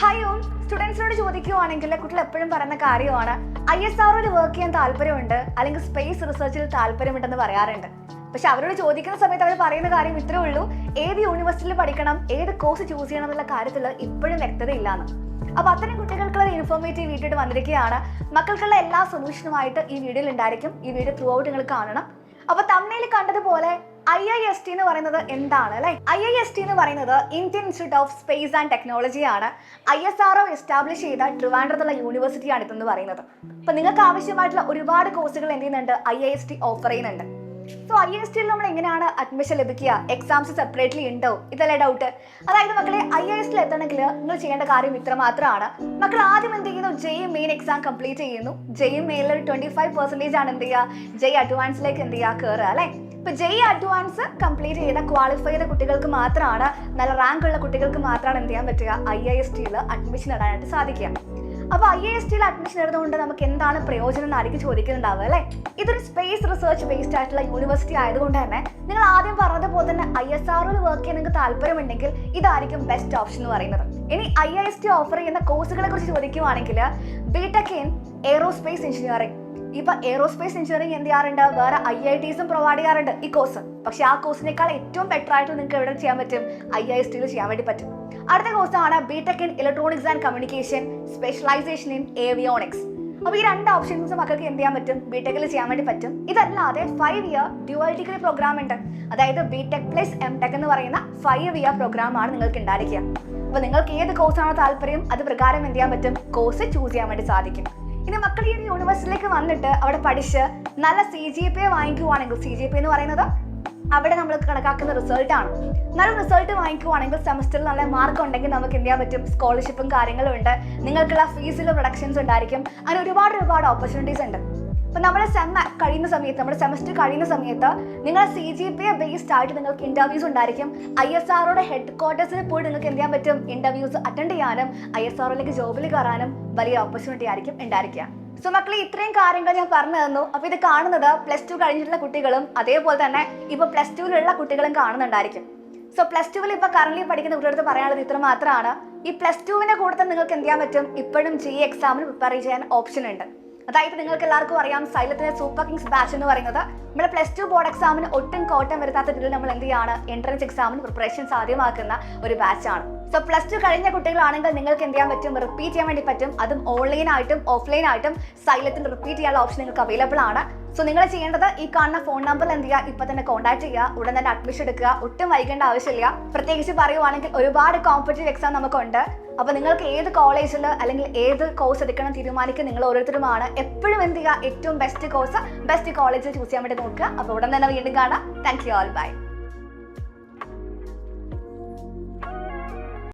Hi all, സ്റ്റുഡൻസിനോട് ചോദിക്കുവാണെങ്കിൽ കുട്ടികൾ എപ്പോഴും പറയുന്ന കാര്യമാണ് ISROയിൽ വർക്ക് ചെയ്യാൻ താല്പര്യമുണ്ട് അല്ലെങ്കിൽ സ്പേസ് റിസർച്ചിൽ താല്പര്യമുണ്ടെന്ന് പറയാറുണ്ട്. പക്ഷെ അവരോട് ചോദിക്കുന്ന സമയത്ത് അവർ പറയുന്ന കാര്യം ഇത്രേ ഉള്ളൂ, ഏത് യൂണിവേഴ്സിറ്റിയിൽ പഠിക്കണം, ഏത് കോഴ്സ് ചൂസ് ചെയ്യണം എന്നുള്ള കാര്യത്തിൽ ഇപ്പോഴും വ്യക്തതയില്ലാന്ന്. അപ്പൊ അത്തരം കുട്ടികൾക്കുള്ള ഇൻഫോർമേറ്റീവ് വീഡിയോ വന്നിരിക്കുകയാണ്. മക്കൾക്കുള്ള എല്ലാ സൊല്യൂഷനുമായിട്ട് ഈ വീഡിയോയിൽ ഉണ്ടായിരിക്കും. ഈ വീഡിയോ ത്രൂ ഔട്ട് നിങ്ങൾ കാണണം. അപ്പൊ തമ്മിൽ കണ്ടതുപോലെ IIST എന്ന് പറയുന്നത് എന്താണ് അല്ലെ? IIST എന്ന് പറയുന്നത് Indian institute of space and technology ആണ്. ISRO എസ്റ്റാബ്ലിഷ് ചെയ്ത ട്രിവാൻഡ്രത്തുള്ള യൂണിവേഴ്സിറ്റിയാണ് ഇതെന്ന് പറയുന്നത്. അപ്പൊ നിങ്ങൾക്ക് ആവശ്യമായിട്ടുള്ള ഒരുപാട് കോഴ്സുകൾ എന്ത് ചെയ്യുന്നുണ്ട്, IIST ഓഫർ ചെയ്യുന്നുണ്ട്. സോ IISTയിൽ നമ്മൾ എങ്ങനെയാണ് അഡ്മിഷൻ ലഭിക്കുക, എക്സാംസ് സെപ്പറേറ്റ്ലി ഉണ്ടോ, ഇതല്ലേ ഡൗട്ട്. അതായത് മക്കളെ IISTയിൽ എത്തണമെങ്കിൽ നിങ്ങൾ ചെയ്യേണ്ട കാര്യം ഇത്ര മാത്രമാണ്. മക്കൾ ആദ്യം എന്ത് ചെയ്യുന്നു, JEE മെയിൻ എക്സാം കംപ്ലീറ്റ് ചെയ്യുന്നു. JEE മെയിനിൽ 25% ആണ് എന്ത് ചെയ്യുക, JEE അഡ്വാൻസിലേക്ക് എന്ത് ചെയ്യുക, കയറുക അല്ലെ. ഇപ്പൊ JEE അഡ്വാൻസ് കംപ്ലീറ്റ് ചെയ്ത ക്വാളിഫൈ ചെയ്ത കുട്ടികൾക്ക് മാത്രമാണ്, നല്ല റാങ്ക് ഉള്ള കുട്ടികൾക്ക് മാത്രമാണ് എന്ത് ചെയ്യാൻ പറ്റുക, IISTയിൽ അഡ്മിഷൻ ഇടാനായിട്ട് സാധിക്കുക. അപ്പൊ IISTയിൽ അഡ്മിഷൻ ഇടുന്നതുകൊണ്ട് നമുക്ക് എന്താണ് പ്രയോജനം എന്നായിരിക്കും ചോദിക്കുന്നുണ്ടാവുക അല്ലെ. ഇതൊരു സ്പേസ് റിസർച്ച് ബേസ്ഡ് ആയിട്ടുള്ള യൂണിവേഴ്സിറ്റി ആയതുകൊണ്ട് തന്നെ നിങ്ങൾ ആദ്യം പറഞ്ഞതുപോലെ തന്നെ ISROയിൽ വർക്ക് ചെയ്യാൻ നിങ്ങൾക്ക് താല്പര്യമുണ്ടെങ്കിൽ ഇതായിരിക്കും ബെസ്റ്റ് ഓപ്ഷൻ എന്ന് പറയുന്നത്. ഇനി IIST ഓഫർ ചെയ്യുന്ന കോഴ്സുകളെ കുറിച്ച് ചോദിക്കുവാണെങ്കിൽ BTech ഇൻ എയ്റോസ്പേസ് എഞ്ചിനീയറിംഗ്. ഇപ്പൊ എയ്റോസ്പേസ് എഞ്ചിനീയറിംഗ് എന്ത് ചെയ്യാറുണ്ട്, വേറെ IITസും പ്രൊവൈഡ് ചെയ്യാറുണ്ട് ഈ കോഴ്സ്. പക്ഷെ ആ കോഴ്സിനേക്കാൾ ഏറ്റവും ബെറ്റർ ആയിട്ട് നിങ്ങൾക്ക് എവിടെ ചെയ്യാൻ പറ്റും, IISTയിൽ ചെയ്യാൻ വേണ്ടി പറ്റും. അടുത്ത കോഴ്സാണ് BTech in electronics and communication, specialisation in avionics. അപ്പൊ ഈ രണ്ട് ഓപ്ഷൻസ് മക്കൾക്ക് എന്ത് ചെയ്യാൻ പറ്റും, BTechൽ ചെയ്യാൻ വേണ്ടി പറ്റും. ഇതല്ലാതെ 5 ഇയർ ഡ്യുവൽ ഡിഗ്രി പ്രോഗ്രാം ഉണ്ട്. അതായത് BTech പ്ലസ് MTech എന്ന് പറയുന്ന 5 ഇയർ പ്രോഗ്രാം ആണ് നിങ്ങൾക്ക് ഉണ്ടായിരിക്കുക. അപ്പൊ നിങ്ങൾക്ക് ഏത് കോഴ്സാണോ താല്പര്യം അത് പ്രകാരം എന്ത് ചെയ്യാൻ പറ്റും, കോഴ്സ് ചൂസ് ചെയ്യാൻ വേണ്ടി സാധിക്കും. ഇനി മക്കൾ ഈ യൂണിവേഴ്സിറ്റിയിലേക്ക് വന്നിട്ട് അവിടെ പഠിച്ച് നല്ല CGPA വാങ്ങിക്കുവാണെങ്കിൽ, CGPA എന്ന് പറയുന്നത് അവിടെ നമ്മൾ കണക്കാക്കുന്ന റിസൾട്ട് ആണ്. നല്ല റിസൾട്ട് വാങ്ങിക്കുവാണെങ്കിൽ സെമസ്റ്ററിൽ നല്ല മാർക്ക് ഉണ്ടെങ്കിൽ നമുക്ക് എന്ത് ചെയ്യാൻ പറ്റും, സ്കോളർഷിപ്പും കാര്യങ്ങളും ഉണ്ട്. നിങ്ങൾക്കുള്ള ഫീസിൽ റിഡക്ഷൻസ് ഉണ്ടായിരിക്കും. അങ്ങനെ ഒരുപാട് ഓപ്പർച്യൂണിറ്റീസ് ഉണ്ട്. അപ്പൊ നമ്മുടെ നമ്മുടെ സെമസ്റ്റർ കഴിയുന്ന സമയത്ത് നിങ്ങൾ CGPA ബേസ്ഡ് ആയിട്ട് നിങ്ങൾക്ക് ഇന്റർവ്യൂസ് ഉണ്ടായിരിക്കും. ISROയുടെ ഹെഡ് ക്വാർട്ടേഴ്സിൽ പോയി നിങ്ങൾക്ക് എന്ത് ചെയ്യാൻ പറ്റും, ഇന്റർവ്യൂസ് അറ്റൻഡ് ചെയ്യാനും ISROയിലേക്ക് ജോബിൽ കയറാനും വലിയ ഓപ്പർച്യൂണിറ്റി ആയിരിക്കും ഉണ്ടായിരിക്കുക. സോ മക്കളെ ഇത്രയും കാര്യങ്ങൾ ഞാൻ പറഞ്ഞു തന്നു. അപ്പൊ ഇത് കാണുന്നത് +2 കഴിഞ്ഞിട്ടുള്ള കുട്ടികളും അതേപോലെ തന്നെ ഇപ്പൊ +2ലുള്ള കുട്ടികളും കാണുന്നുണ്ടായിരിക്കും. സോ +2വിൽ ഇപ്പൊ കറന്റ് പഠിക്കുന്ന കുട്ടികളടുത്ത് പറയാനുള്ളത് ഇത്ര മാത്രമാണ്. ഈ +2വിന്റെ കൂടെ തന്നെ നിങ്ങൾക്ക് എന്ത് ചെയ്യാൻ പറ്റും, ഇപ്പോഴും JEE എക്സാമിന് പ്രിപ്പയർ ചെയ്യാൻ ഓപ്ഷൻ ഉണ്ട്. അതായത് നിങ്ങൾക്ക് എല്ലാവർക്കും അറിയാം, സൈലത്തിന്റെ സൂപ്പർ കിങ്സ് ബാച്ച് എന്ന് പറയുന്നത് നമ്മുടെ +2 ബോർഡ് എക്സാമിന് ഒട്ടും കോട്ടം വരുത്താത്ത രീതിയിൽ നമ്മൾ എന്ത് ചെയ്യാണ്, എൻട്രൻസ് എക്സാമിന് പ്രിപ്പറേഷൻ സാധ്യമാക്കുന്ന ഒരു ബാച്ചാണ്. സോ +2 കഴിഞ്ഞ കുട്ടികളാണെങ്കിൽ നിങ്ങൾക്ക് എന്ത് ചെയ്യാൻ പറ്റും, റിപ്പീറ്റ് ചെയ്യാൻ വേണ്ടി പറ്റും. അതും ഓൺലൈനായിട്ടും ഓഫ്ലൈനായിട്ടും സൈലത്തിന് റിപ്പീറ്റ് ചെയ്യാനുള്ള ഓപ്ഷൻ നിങ്ങൾക്ക് അവൈലബിൾ ആണ്. സോ നിങ്ങൾ ചെയ്യേണ്ടത് ഈ കാണുന്ന ഫോൺ നമ്പറിൽ എന്ത് ചെയ്യുക, ഇപ്പൊ തന്നെ കോൺടാക്ട് ചെയ്യുക, ഉടൻ തന്നെ അഡ്മിഷൻ എടുക്കുക. ഒട്ടും വൈകേണ്ട ആവശ്യമില്ല. പ്രത്യേകിച്ച് പറയുവാണെങ്കിൽ ഒരുപാട് കോമ്പറ്റീവ് എക്സാം നമുക്കുണ്ട്. അപ്പൊ നിങ്ങൾക്ക് ഏത് കോളേജിൽ അല്ലെങ്കിൽ ഏത് കോഴ്സ് എടുക്കണം തീരുമാനിക്കുക നിങ്ങൾ ഓരോരുത്തരുമാണ്. എപ്പോഴും എന്ത് ചെയ്യുക, ഏറ്റവും ബെസ്റ്റ് കോഴ്സ് ബെസ്റ്റ് കോളേജിൽ ചൂസ് ചെയ്യാൻ വേണ്ടി നോക്കുക. അപ്പൊ ഉടൻ തന്നെ വീണ്ടും കാണാം. Thank you all, by.